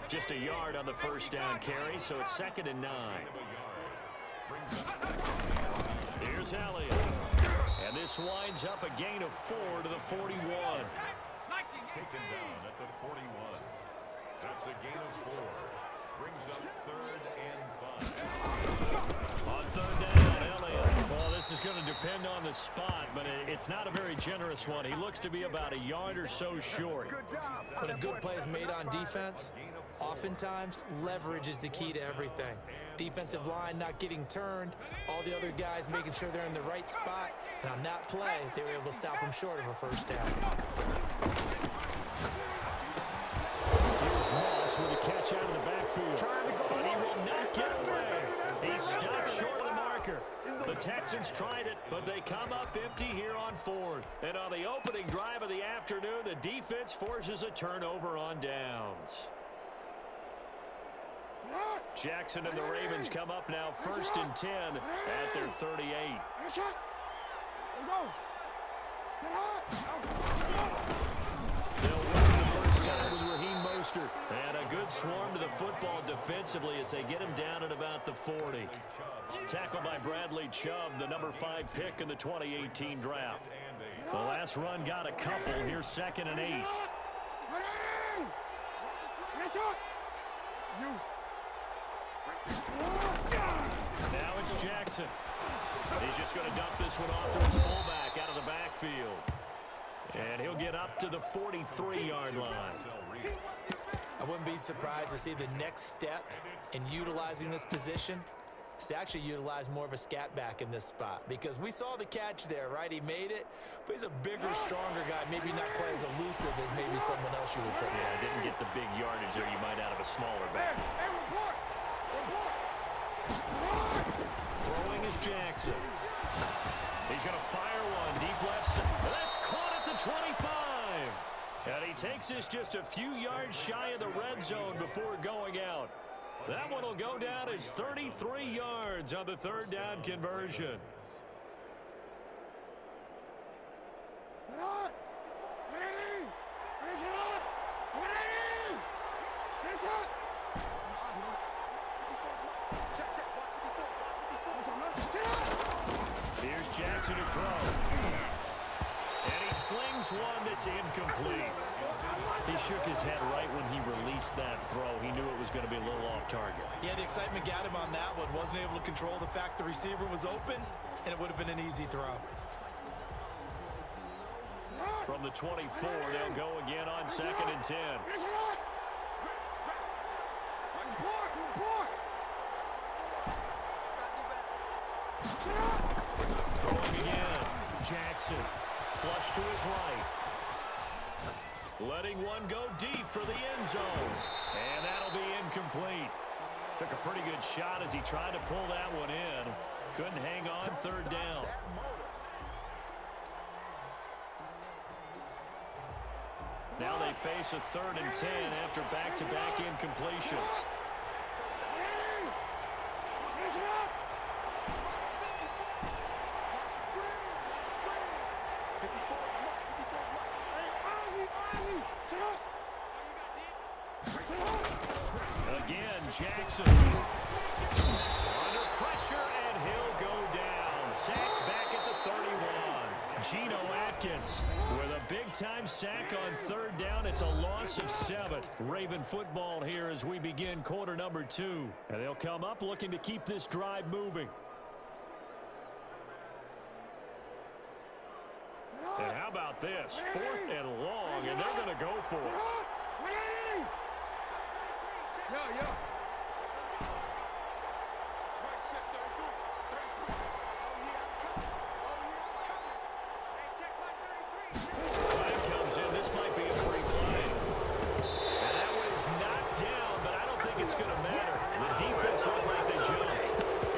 Just a yard on the first down carry, so it's 2nd and 9. Here's Elliott. And this winds up a gain of 4 to the 41. Taken down at the 41. That's a gain of 4. Brings up 3rd and 5. On 3rd down, Elliott. Well, this is going to depend on the spot, but it's not a very generous one. He looks to be about a yard or so short. When a good play is made on defense, oftentimes leverage is the key to everything. Defensive line not getting turned, all the other guys making sure they're in the right spot, and on that play, they were able to stop him short of a first down. Here's Moss with a catch out of the backfield, but he will not get away. He stopped short of the marker. The Texans tried it, but they come up empty here on 4th. And on the opening drive of the afternoon, the defense forces a turnover on downs. Jackson and the Ravens come up now 1st and 10 at their 38. They'll win the first time with Raheem Mostert. And a good swarm to the football defensively as they get him down at about the 40. Tackled by Bradley Chubb, the number 5 pick in the 2018 draft. The last run got a couple. Here's 2nd and 8. Now it's Jackson. He's just going to dump this one off to his fullback out of the backfield. And he'll get up to the 43-yard line. I wouldn't be surprised to see the next step in utilizing this position is to actually utilize more of a scat back in this spot, because we saw the catch there, right? He made it, but he's a bigger, stronger guy, maybe not quite as elusive as maybe someone else you would put in. Yeah, didn't get the big yardage there you might out of a smaller back. Throwing is Jackson. He's going to fire one deep left. That's caught at the 25. And he takes this just a few yards shy of the red zone before going out. That one will go down as 33 yards on the 3rd down conversion. Here's Jackson to throw. And he slings one that's incomplete. He shook his head right when he released that throw. He knew it was going to be a little off target. Yeah, the excitement got him on that one. Wasn't able to control the fact the receiver was open, and it would have been an easy throw. From the 24, they'll go again on 2nd and 10. Throwing again. Jackson. Flush to his right. Letting one go deep for the end zone. And that'll be incomplete. Took a pretty good shot as he tried to pull that one in. Couldn't hang on 3rd down. Now they face a 3rd and 10 after back-to-back incompletions. Again, Jackson. Under pressure, and he'll go down. Sacked back at the 31. Geno Atkins with a big-time sack on 3rd down. It's a loss of 7. Raven football here as we begin quarter number 2. And they'll come up looking to keep this drive moving. And how about this? 4th and long, and they're going to go for it. Flag comes in. This might be a free play. And that one's knocked down, but I don't think it's going to matter. The defense looked like they jumped.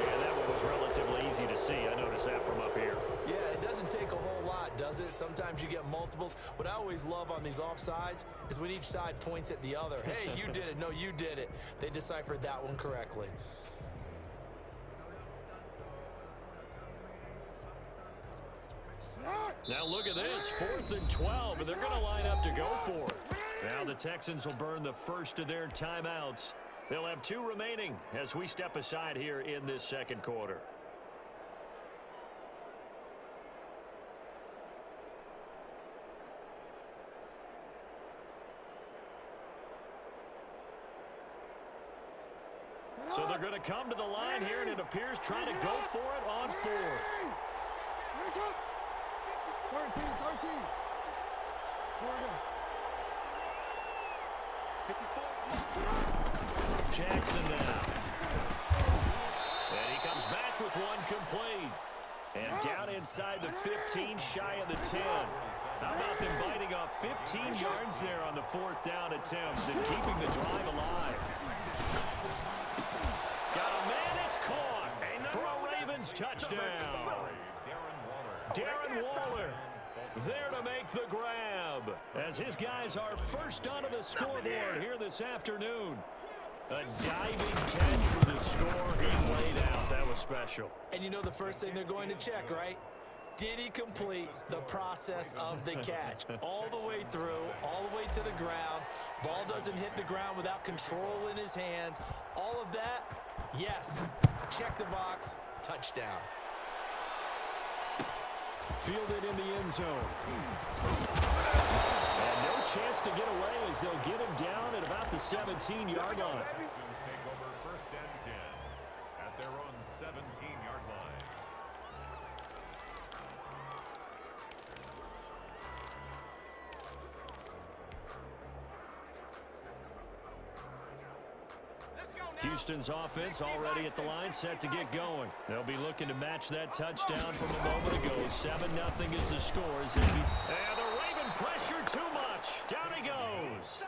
And that one was relatively easy to see. I noticed that from up here. Yeah, it doesn't take a whole lot, does it? Sometimes you get multiples. What I always love on these offsides is when each side points at the other. Hey, you did it. No, you did it. They deciphered that one correctly. Now look at this, 4th and 12, and they're going to line up to go for it. Now the Texans will burn the first of their timeouts. They'll have 2 remaining as we step aside here in this second quarter. So they're going to come to the line here, and it appears trying to go for it on 4th. 13. Jackson now. And he comes back with 1 complete. And down inside the 15, shy of the 10. How about them biting off 15 yards there on the 4th down attempt and keeping the drive alive? Got a man, it's caught for a Ravens touchdown. Darren Waller there to make the grab as his guys are first onto the scoreboard here this afternoon. A diving catch for the score he laid out. That was special. And you know the first thing they're going to check, right? Did he complete the process of the catch? All the way through, all the way to the ground. Ball doesn't hit the ground without control in his hands. All of that, yes. Check the box, touchdown. Fielded in the end zone. And no chance to get away as they'll get him down at about the 17-yard line. Texans take over 1st and 10 at their own 17-yard line. Houston's offense already at the line, set to get going. They'll be looking to match that touchdown from a moment ago. 7-0 is the score. And the Raven pressure too much. Down he goes.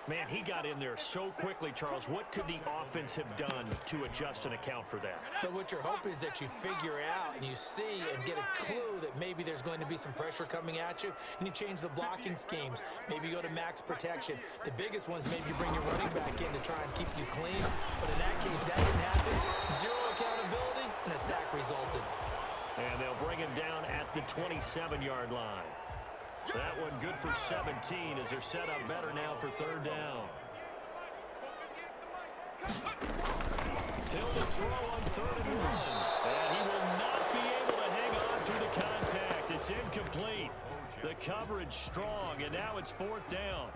Man, he got in there so quickly, Charles. What could the offense have done to adjust and account for that? But what you're hoping is that you figure out and you see and get a clue that maybe there's going to be some pressure coming at you, and you change the blocking schemes. Maybe you go to max protection. The biggest one's maybe you bring your running back in to try and keep you clean. But in that case, that didn't happen. 0 accountability, and a sack resulted. And they'll bring him down at the 27-yard line. That one good for 17 as they're set up better now for 3rd down. Hill to throw on 3rd and 1. And he will not be able to hang on through the contact. It's incomplete. The coverage strong, and now it's 4th down.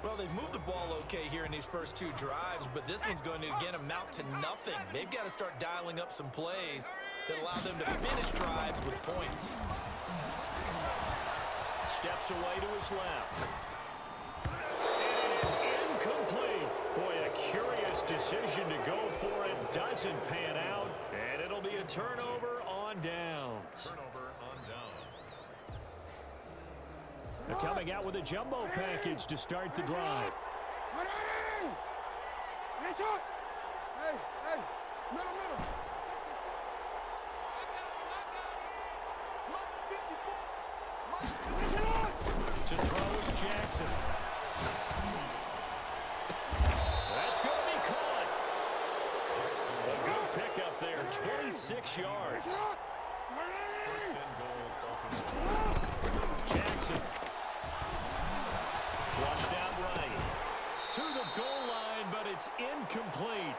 Well, they've moved the ball okay here in these first 2 drives, but this one's going to, again, amount to nothing. They've got to start dialing up some plays that allow them to finish drives with points. Steps away to his left. And it is incomplete. Boy, a curious decision to go for it. Doesn't pan out. And it'll be a turnover on downs. They're coming out with a jumbo package to start the drive. Hey, middle. To throw is Jackson. That's going to be caught. A good pickup there, 26 yards. Jackson. Flushed out right. To the goal line, but it's incomplete.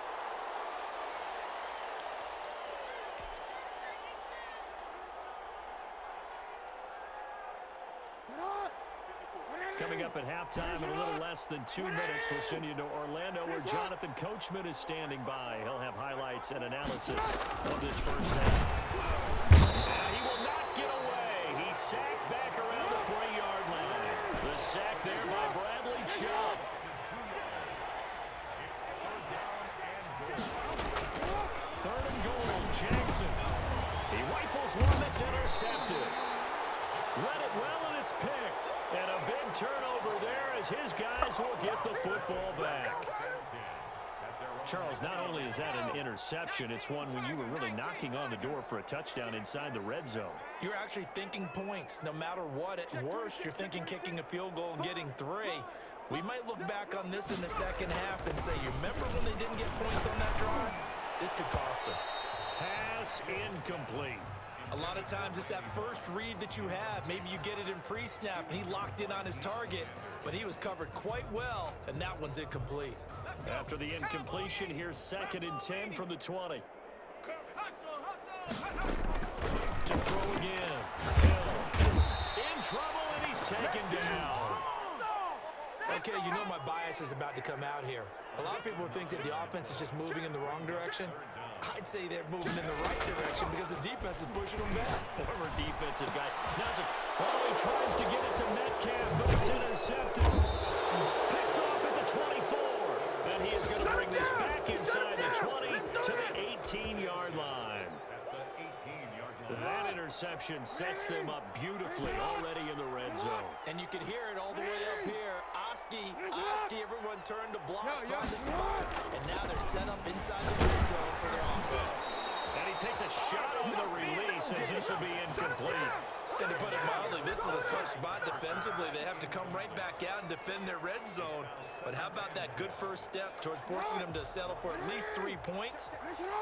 Coming up at halftime in a little less than 2 minutes, we'll send you to Orlando where Jonathan Coachman is standing by. He'll have highlights and analysis of this first half. And he will not get away. He's sacked back around the 3-yard line. The sack there by Bradley Chubb. Third and goal, Jackson. He rifles one that's intercepted. Read it well, and it's picked. And a big turnover there as his guys will get the football back. Charles, not only is that an interception, it's one when you were really knocking on the door for a touchdown inside the red zone. You're actually thinking points. No matter what, at worst, you're thinking kicking a field goal and getting 3. We might look back on this in the second half and say, you remember when they didn't get points on that drive? This could cost them. Pass incomplete. A lot of times it's that first read that you have. Maybe you get it in pre-snap, and he locked in on his target, but he was covered quite well, and that one's incomplete. After the incompletion, here's 2nd and 10 from the 20. To throw again. Hill in trouble, and he's taken down. Okay, you know my bias is about to come out here. A lot of people think that the offense is just moving in the wrong direction. I'd say they're moving in the right direction because the defense is pushing them back. Former defensive guy. Now he tries to get it to Metcalf, but it's intercepted. Picked off at the 24. And he is going to bring this back inside the 20 to the 18-yard line. That interception sets them up beautifully already in the red zone. And you can hear it all the way up here. Oski, everyone turned to block, find the spot, and now they're set up inside the red zone for their offense. And he takes a shot on the release as this will be incomplete. And to put it mildly, this is a tough spot defensively. They have to come right back out and defend their red zone. But how about that good first step towards forcing them to settle for at least 3 points?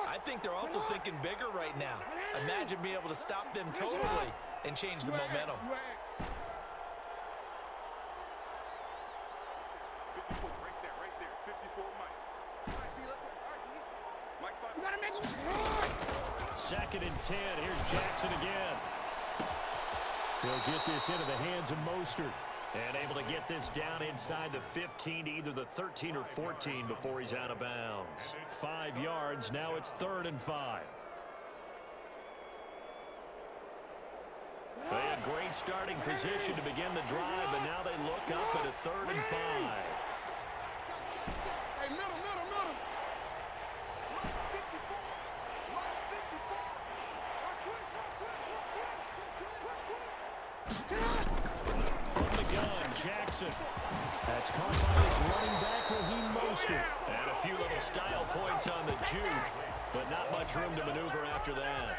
I think they're also thinking bigger right now. Imagine being able to stop them totally and change the momentum. Second and 10. Here's Jackson again. He'll get this into the hands of Mostert. And able to get this down inside the 15 to either the 13 or 14 before he's out of bounds. 5 yards. Now it's 3rd and 5. They had great starting position to begin the drive, but now they look up at a 3rd and 5. Hey, middle. From the gun, Jackson. That's caught by his running back, Raheem Mostert. And a few little style points on the juke, but not much room to maneuver after that.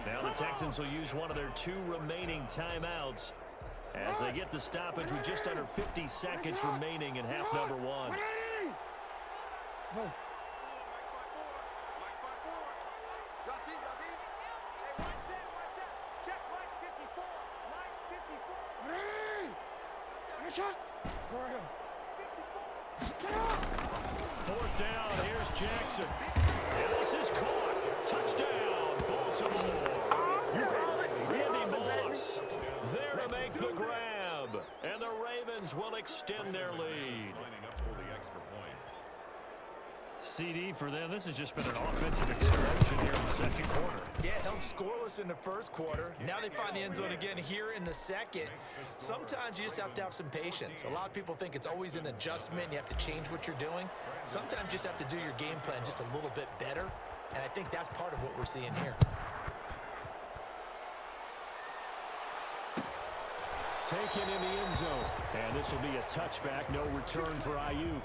Now the Texans will use one of their 2 remaining timeouts as they get the stoppage with just under 50 seconds remaining in half number 1. Fourth down, here's Jackson. And this is caught. Touchdown, Baltimore. Randy Moss there to make the grab. And the Ravens will extend their lead. CD for them. This has just been an offensive explosion here in the second quarter. Yeah, held scoreless in the first quarter. Now they find the end zone again here in the second. Sometimes you just have to have some patience. A lot of people think it's always an adjustment. You have to change what you're doing. Sometimes you just have to do your game plan just a little bit better. And I think that's part of what we're seeing here. Taken in the end zone. And this will be a touchback. No return for Ayuk.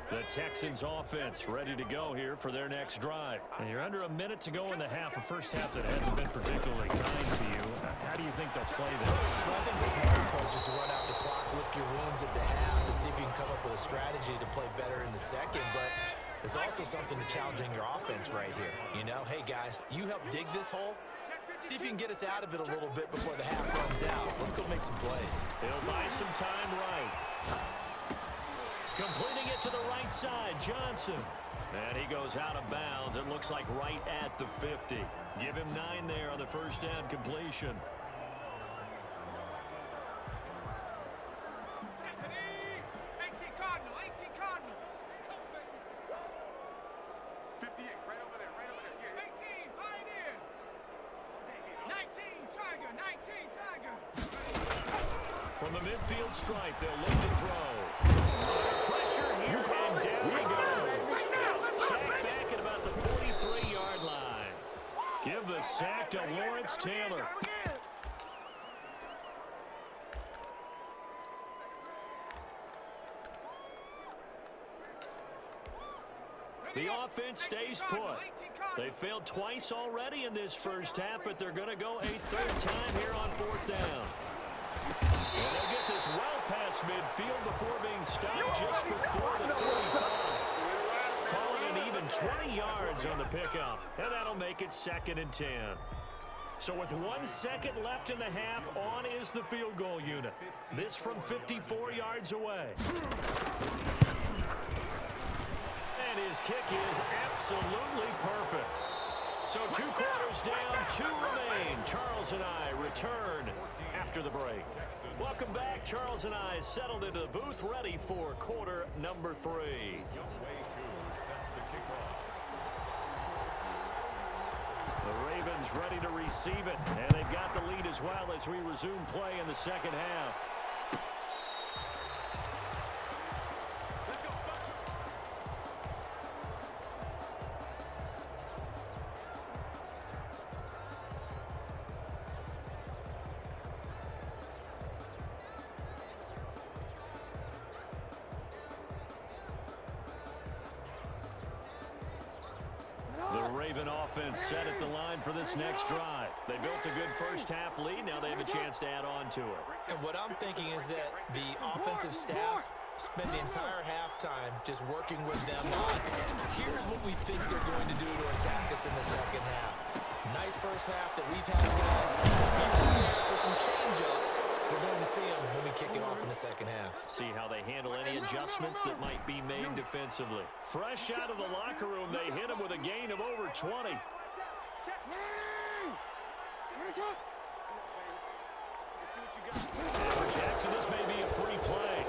The Texans offense ready to go here for their next drive. And you're under a minute to go in the half, a first half that hasn't been particularly kind to you. How do you think they'll play this? Well, I think the smart approach is to run out the clock, lick your wounds at the half, and see if you can come up with a strategy to play better in the second. But there's also something to challenging your offense right here. You know, hey, guys, you help dig this hole. See if you can get us out of it a little bit before the half runs out. Let's go make some plays. He'll buy some time right. Completing it to the right side, Johnson. And he goes out of bounds. It looks like right at the 50. Give him 9 there on the first down completion. From the midfield stripe, they'll look to throw. Pressure here, and down he goes. Sack back at about the 43-yard line. Give the sack to Lawrence Taylor. The offense stays put. They failed twice already in this first half, but they're going to go a 3rd time here on 4th down. And they'll get this well past midfield before being stopped just before the 45. Call it an even 20 yards on the pickup, and that'll make it 2nd and 10. So with 1 second left in the half, on is the field goal unit. This from 54 yards away. And his kick is absolutely perfect. So 2 quarters down, 2 remain. Charles and I return after the break. Welcome back. Charles and I settled into the booth, ready for quarter number 3. The Ravens ready to receive it, and they've got the lead as well as we resume play in the second half. The Raven offense set at the line for this next drive. They built a good first half lead. Now they have a chance to add on to it. And what I'm thinking is that the offensive staff spent the entire halftime just working with them on, here's what we think they're going to do to attack us in the second half. Nice first half that we've had, guys. Be prepared for some change-ups. We're going to see them when we kick it off in the second half. See how they handle any adjustments that might be made defensively. Fresh out of the locker room, they hit him with a gain of over 20. For Jackson, this may be a free play.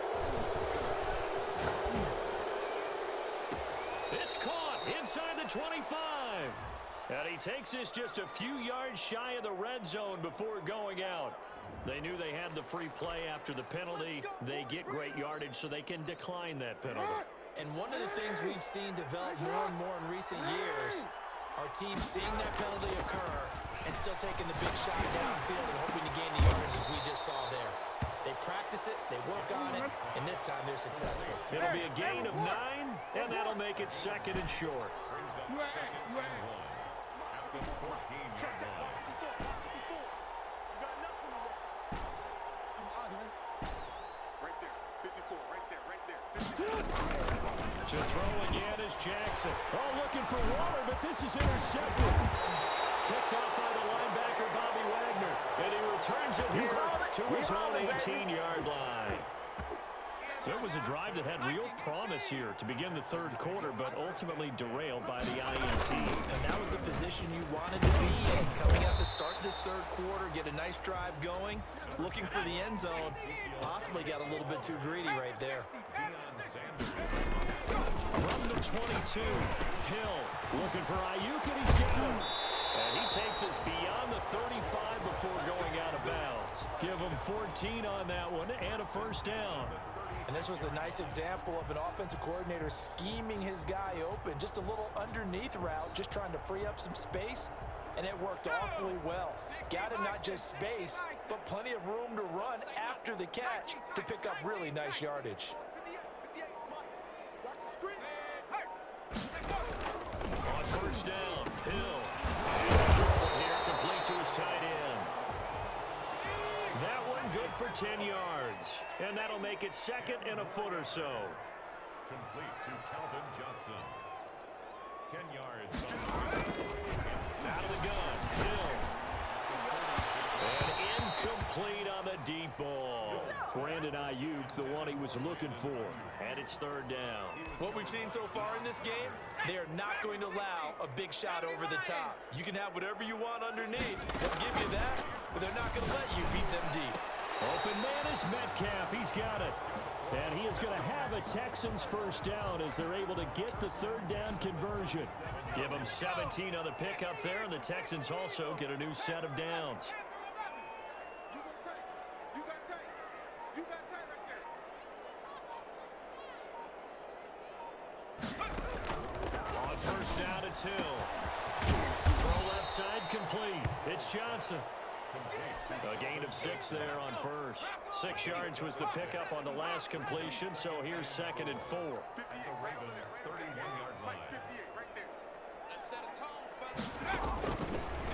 It's caught inside the 25. And he takes this just a few yards shy of the red zone before going out. They knew they had the free play after the penalty. They get great yardage so they can decline that penalty. And one of the things we've seen develop more and more in recent years, our team seeing that penalty occur and still taking the big shot downfield and hoping to gain the yardage as we just saw there. They practice it, they work on it, and this time they're successful. It'll be a gain of 9, and that'll make it 2nd and short. To throw again is Jackson. Oh, looking for water, but this is intercepted. Picked off by the linebacker, Bobby Wagner. And he returns it here to his own 18-yard line. So it was a drive that had real promise here to begin the third quarter, but ultimately derailed by the INT. And that was the position you wanted to be in. Coming out to start this third quarter, get a nice drive going, looking for the end zone. Possibly got a little bit too greedy right there. From the 22, Hill looking for Ayuk, and he's got him. And he takes us beyond the 35 before going out of bounds. Give him 14 on that one and a first down. And this was a nice example of an offensive coordinator scheming his guy open. Just a little underneath route, just trying to free up some space, and it worked awfully well. Got him not just space, but plenty of room to run after the catch to pick up really nice yardage. On first down, Hill. And a short one here, complete to his tight end. That one good for 10 yards. And that'll make it 2nd and a foot or so. Complete to Calvin Johnson. 10 yards. Out of the gun, Hill. And incomplete on the deep ball. Brandon Ayuk, the one he was looking for. And it's 3rd down. What we've seen so far in this game, they are not going to allow a big shot over the top. You can have whatever you want underneath. They'll give you that, but they're not going to let you beat them deep. Open man is Metcalf. He's got it. And he is going to have a Texans first down as they're able to get the 3rd down conversion. Give them 17 on the pickup there, and the Texans also get a new set of downs. On first down, it's Hill. Throw left side complete. It's Johnson. A gain of 6 there on first. 6 yards was the pickup on the last completion, so here's 2nd and 4.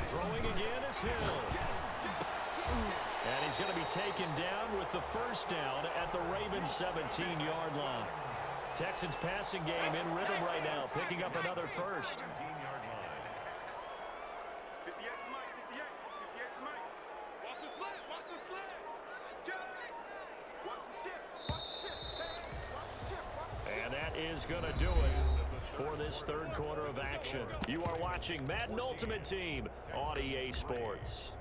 Throwing again is Hill. And he's going to be taken down with the first down at the Ravens' 17-yard line. Texans passing game in rhythm right now, picking up another first. 17-yard line. 58 to Mike, 58 to Mike. Watch the slant, watch the slant. Watch the ship, watch the ship. Watch the ship, watch the ship. And that is going to do it for this third quarter of action. You are watching Madden Ultimate Team on EA Sports.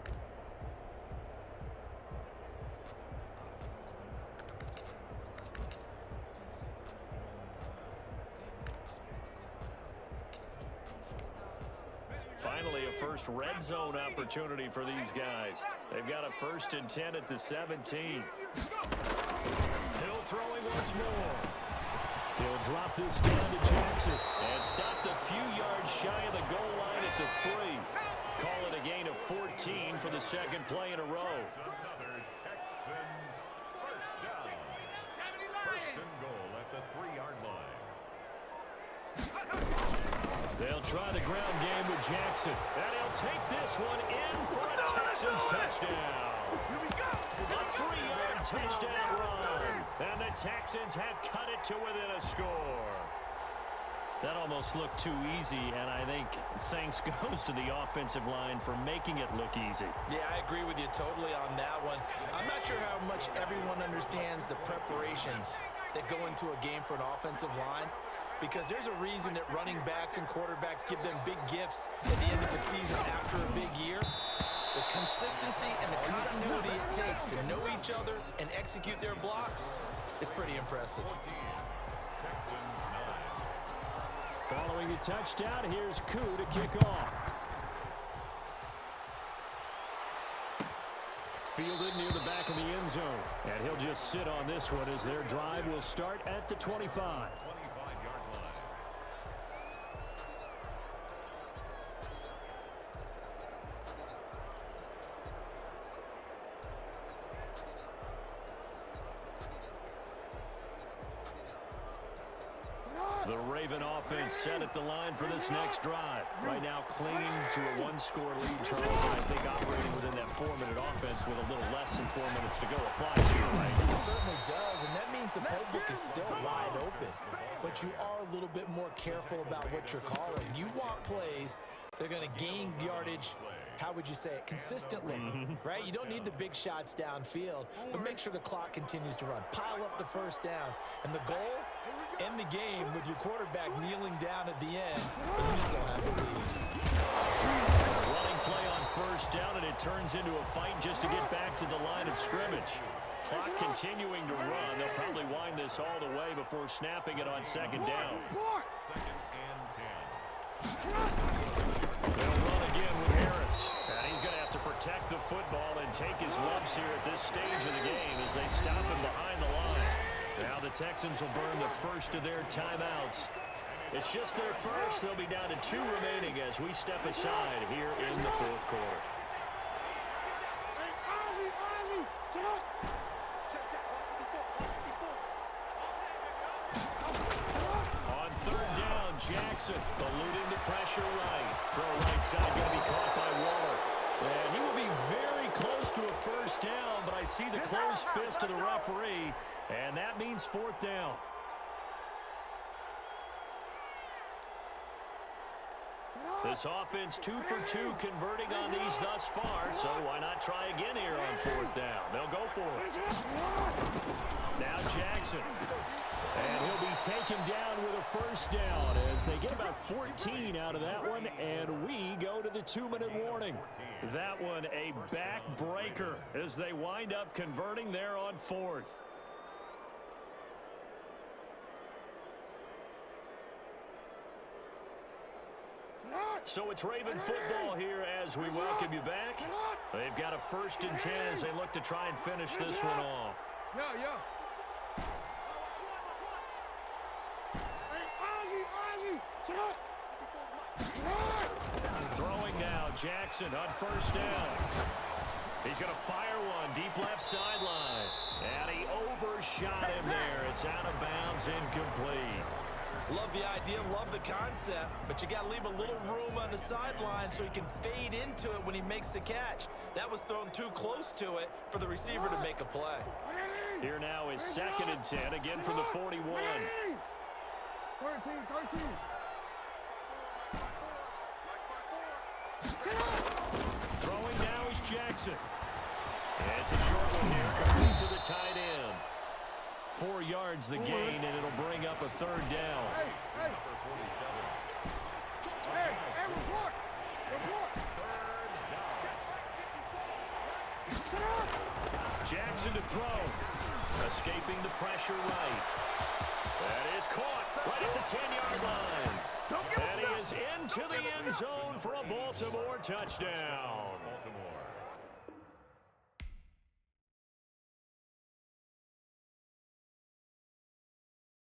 Finally, a first red zone opportunity for these guys. They've got a 1st and 10 at the 17. Hill throwing once more. He'll drop this down to Jackson. And stopped a few yards shy of the goal line at the 3. Call it a gain of 14 for the second play in a row. Another Texans first down. First and goal at the 3-yard line. They'll try the ground game with Jackson. And he'll take this one in for a Texans touchdown. A 3-yard touchdown run. And the Texans have cut it to within a score. That almost looked too easy, and I think thanks goes to the offensive line for making it look easy. Yeah, I agree with you totally on that one. I'm not sure how much everyone understands the preparations that go into a game for an offensive line, because there's a reason that running backs and quarterbacks give them big gifts at the end of the season after a big year. The consistency and the continuity it takes to know each other and execute their blocks is pretty impressive. 14, Texans 9. Following the touchdown, here's Koo to kick off. Fielded near the back of the end zone. And he'll just sit on this one as their drive will start at the 25. 25-yard line. The Raven offense set at the line for this next drive. Right now clinging to a 1-score lead, Charles, and I think operating within that 4-minute offense with a little less than 4 minutes to go applies here, right? It certainly does, and that means the playbook is still wide open. But you are a little bit more careful about what you're calling. You want plays that are going to gain yardage, how would you say it, consistently, right? You don't need the big shots downfield, but make sure the clock continues to run. Pile up the first downs. And the goal, end the game with your quarterback kneeling down at the end, and you still have the lead. Running play on first down, and it turns into a fight just to get back to the line of scrimmage. Clock continuing to run. They'll probably wind this all the way before snapping it on second down. 2nd and 10. They'll run again with Harris. And he's going to have to protect the football and take his lumps here at this stage of the game as they stop him behind the line. Now the Texans will burn the first of their timeouts. It's just their first. They'll be down to 2 remaining as we step aside here in the fourth quarter. On third down, Jackson eluding the pressure right. Throw right side going to be caught by Waller. And he will be very close to a first down, but I see the closed fist of the referee, and that means 4th down. This offense 2 for 2 converting on these thus far, so why not try again here on 4th down? They'll go for it. Now Jackson. And he'll be taken down with a first down as they get about 14 out of that one, and we go to the 2-minute warning. That one a backbreaker as they wind up converting there on 4th. So it's Raven football here as we welcome you back. They've got a 1st and 10 as they look to try and finish this one off. Throwing now, Jackson on first down. He's going to fire one deep left sideline. And he overshot him there. It's out of bounds, incomplete. Love the idea, love the concept, but you got to leave a little room on the sideline so he can fade into it when he makes the catch. That was thrown too close to it for the receiver to make a play. Here now is 2nd and 10, again from the 41. 13. Throwing now is Jackson. It's a short one here, complete to the tight end. 4 yards the gain, and it'll bring up a 3rd down. Hey, report. Jackson to throw. Escaping the pressure right. That is caught right at the 10-yard line. And he is into the end zone for a Baltimore touchdown.